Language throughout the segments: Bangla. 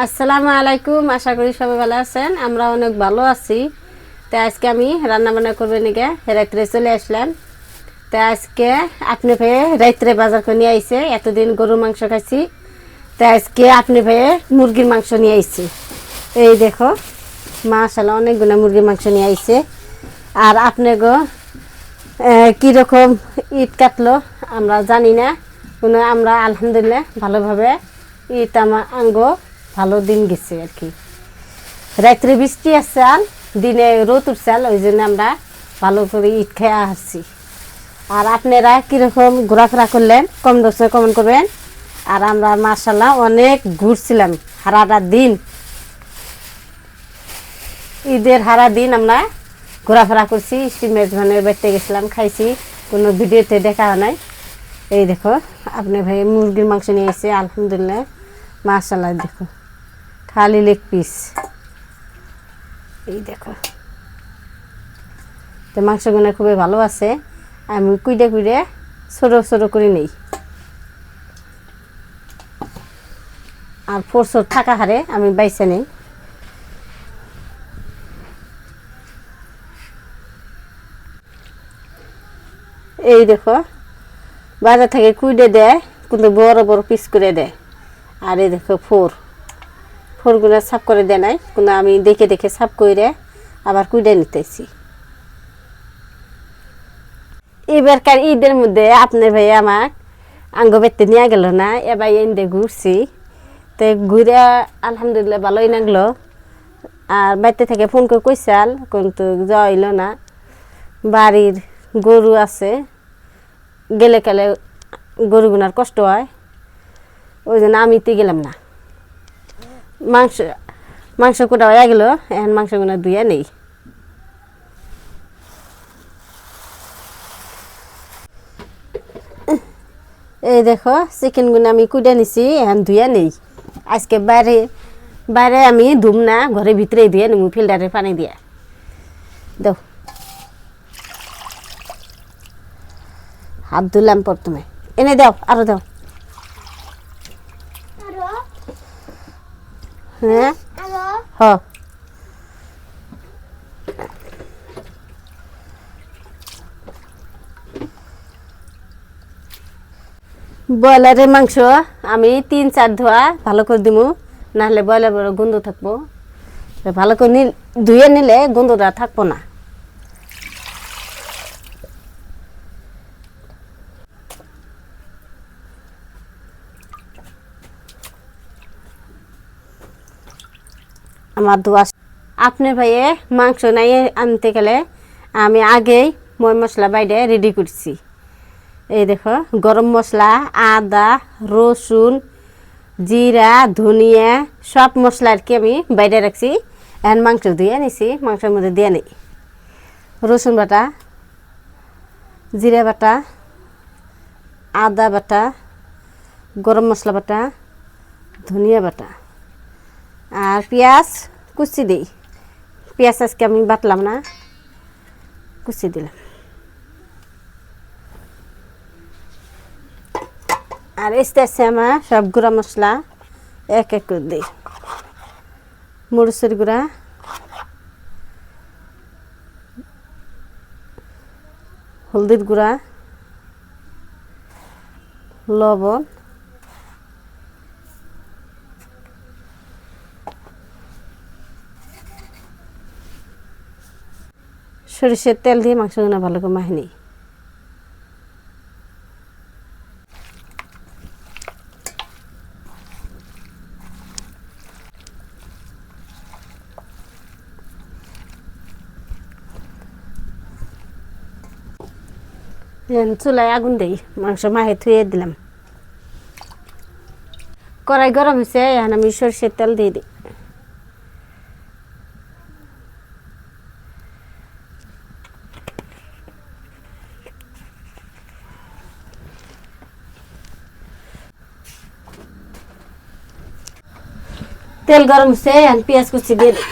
আসসালামু আলাইকুম, আশা করি সবাই ভালো আছেন। আমরা অনেক ভালো আছি। তো আজকে আমি রান্না বান্না করবো নিকে রাত্রে চলে আসলাম। তো আজকে আপনি ভাইয়ে রাত্রে বাজার করে নিয়ে আইছে। এতদিন গরুর মাংস খাইছি, তো আজকে আপনি ভাইয়ে মুরগির মাংস নিয়ে আইছে। এই দেখো মাশাআল্লাহ অনেকগুলো মুরগির মাংস নিয়ে আইছে। আর আপনি গো কীরকম ঈদ কাটলো আমরা জানি না, কোনো আমরা আলহামদুলিল্লাহ ভালোভাবে ঈদ আমার আঙ্গ ভালো দিন গেছে আর কি। রাত্রে বৃষ্টি আসছাল, দিনে রোদ উঠছাল, ওই জন্য আমরা ভালো করে ঈদ খেয়ে আসছি। আর আপনারা কীরকম ঘোরাফেরা করলেন কমেন্ট করবেন। আর আমরা মাশাআল্লাহ অনেক ঘুরছিলাম সারাটা দিন, ঈদের সারা দিন আমরা ঘোরাফেরা করছি। স্টিমের বাড়িতে গেছিলাম, খাইছি, কোনো ভিডিওতে দেখা হয় নাই। এই দেখো আপনি ভাই মুরগির মাংস নিয়ে এসে আলহামদুলিল্লাহ মাশাআল্লাহ, দেখো খালি লেগ পিস। এই দেখো তো মাংসগুলো খুবই ভালো আছে। আমি কুইডে কুইডে ছোটো ছোটো করে নেই, আর ফোরসোর থাকা হারে আমি বাইছে নেই। এই দেখো বাজার থেকে কুইডে দেয়, কিন্তু বড় বড় পিস করে দেয়। আর এই দেখো ফোরগুলো সাফ করে দেয় নাই, কিন্তু আমি দেখে দেখে সাফ করে আবার কুইডে নিতেছি। এবারকার ঈদের মধ্যে আপনার ভাই আমার আঙ্গ বেতে নিয়ে গেল না, এবার এনে ঘুরছি। তো ঘুরে আলহামদুলিল্লাহ ভালোই লাগলো। আর বাড়িতে থেকে ফোন করে কইসাল, কিন্তু যাওয়া হইল না। বাড়ির গরু আছে, গেলে গেলে গরুগুনার কষ্ট হয়, ওই জন্য আমি তো গেলাম না। মাংস কোটা হয়ে গেল, এখন মাংসগুলো ধুয়ে নেই। এই দেখো চিকেনগুলো আমি কুটে নিছি, এখন ধুয়ে নেই। আজকে বাইরে আমি ধুম না, ঘরের ভিতরেই ধুয়ে নেব ফিল্টারের পানি দিয়ে। দাও হাত ধুলাম প্রথমে, এনে দাও আরো দাও। হ্যাঁ হ ব্রয়লারের মাংস আমি 3-4 ধোয়া ভালো করে দিব, নাহলে ব্রয়লার বড় গন্ধ থাকবো। ভালো করে ধুয়ে নিলে গন্ধটা থাকবো না। আমার ধোয়া আপনি ভাইয়ে মাংস নাই আনতে গেলে আমি আগেই মই মশলা বাইরে রেডি করছি। এই দেখো গরম মশলা, আদা, রসুন, জিরা, ধনিয়া সব মশলা আর কি আমি বাইরে রাখছি। এখন মাংস দিয়ে নিছি, মাংসের মধ্যে দিয়ে নিই রসুন বাটা, জিরা বাটা, আদা বাটা, গরম মশলা বাটা, ধনিয়া বাটা, আর পেঁয়াজ কুচি দিই। পেঁয়াজ আজকে আমি বাটলাম না, কুচি দিলাম। আর আস্তে আস্তে আমার সব গুঁড়া মশলা এক এক করে দিই। মরিচের গুঁড়া, হলদির গুঁড়া, লবণ, সরিষার তেল দিয়ে মাংসগুলো ভালো করে মাখিয়ে নিই। চুলায় আগুন দিই, মাংস মাহে থুয়ে দিলাম। কড়াই গরম হয়েছে, এখন আমি সরষের তেল দিয়ে দিই। তেল গরম হয়েছে, এখন পেঁয়াজ কুচি দিয়ে দিই।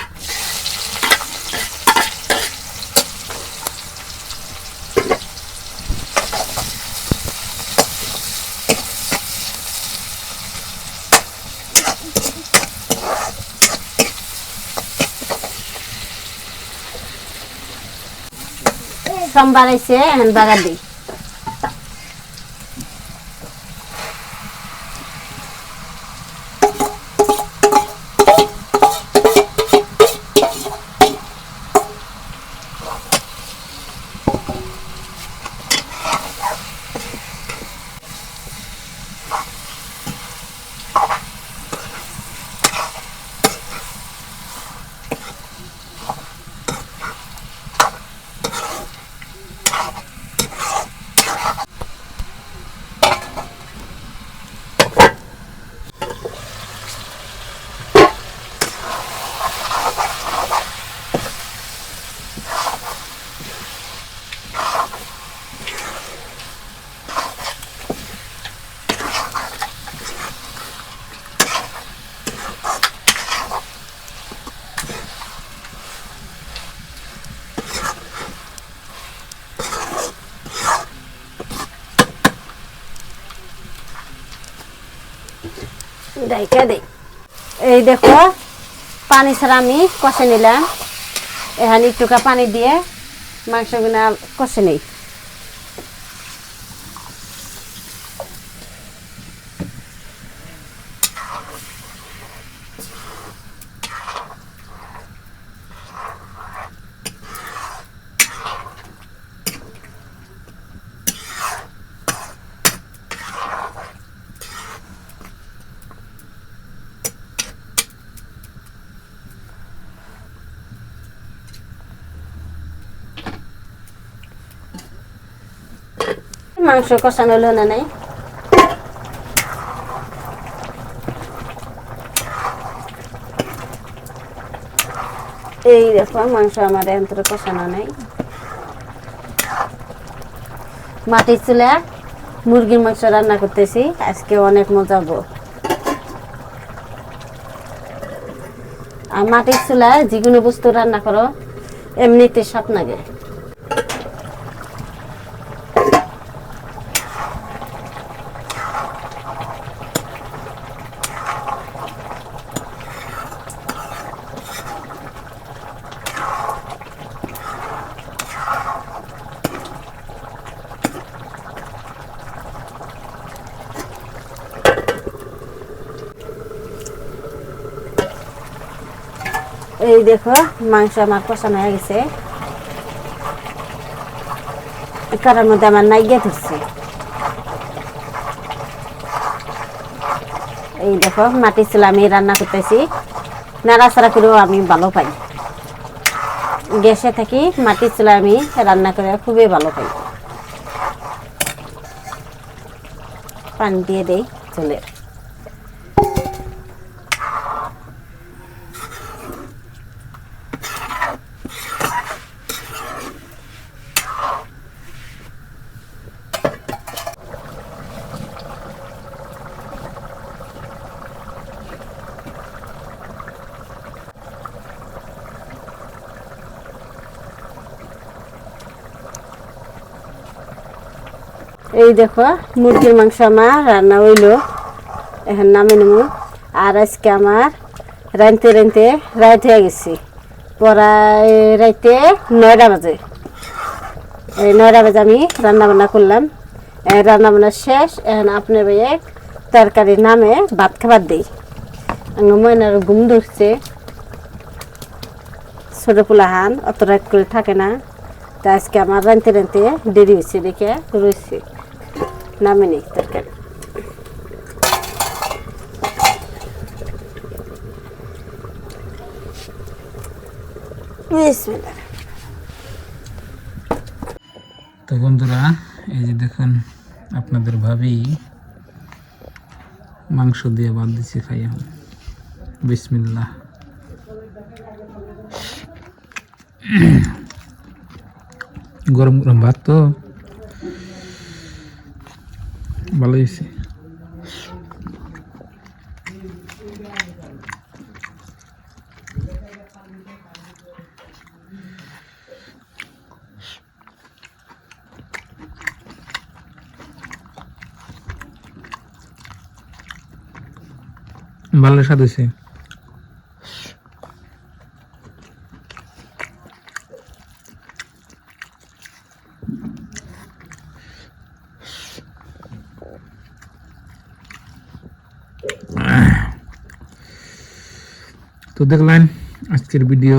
পরিশ্রম বাড়াইছে এখন বাগা দিই। ঢাইকা দেই। এই দেখো পানি ছাড়া আমি কষে নিলাম। এখানে একটুকা পানি দিয়ে মাংসগুলো কষে নেই। মাংস কষানো হলো না নাই, এই দেখো মাংস আমার এন্তরে কষানো নাই। মাটির চুলা মুরগির মাংস রান্না করতেছি, আজকে অনেক মজা হবো। আর মাটির চুলায় যে কোনো বস্তু রান্না করো এমনিতে স্বাদ লাগে। এই দেখো মাংস আমার কষানো হয়ে গেছে, করার মধ্যে আমার নাইগা ধরছে। এই দেখো মাটির চুলা আমি রান্না করতেছি, নাড়াচাড়া করেও আমি ভালো পাই। গ্যাসে থাকি মাটির চুলা আমি রান্না করে খুবই ভালো পাই। পানি দিয়ে দেই চুলে। এই দেখো মুরগির মাংস আমার রান্না হইলো, এখন নামে নেব। আর আজকে আমার রাঁধতে রাঁধতে রাত হয়ে গেছি, প্রায় রাইতে 9টা বাজে। এই 9টা বাজে আমি রান্না বান্না করলাম, রান্না বান্না শেষ। এখন আপনার ভাইয়ে তরকারি নামে ভাত খাবার দিই। ময়নার ঘুম ধরছে, ছোট পোলাহান অত রাত করে থাকে না, তা আজকে আমার রাঁধতে রাঁধতে দেরি হয়েছে দেখে রয়েছে, নামে নেই তরকারি। তো বন্ধুরা এই যে দেখুন আপনাদের ভাবি মাংস দিয়ে ভাত দিচ্ছে, খাই এখন। বিসমিল্লাহ। গরম গরম ভাত তো ভালো হয়েছে। ভালো স্বাদ হয়েছে। তো দেখলেন আজকের ভিডিও,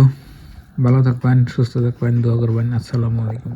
ভালো থাকবেন, সুস্থ থাকবেন, দোয়া করবেন। আসসালামু আলাইকুম।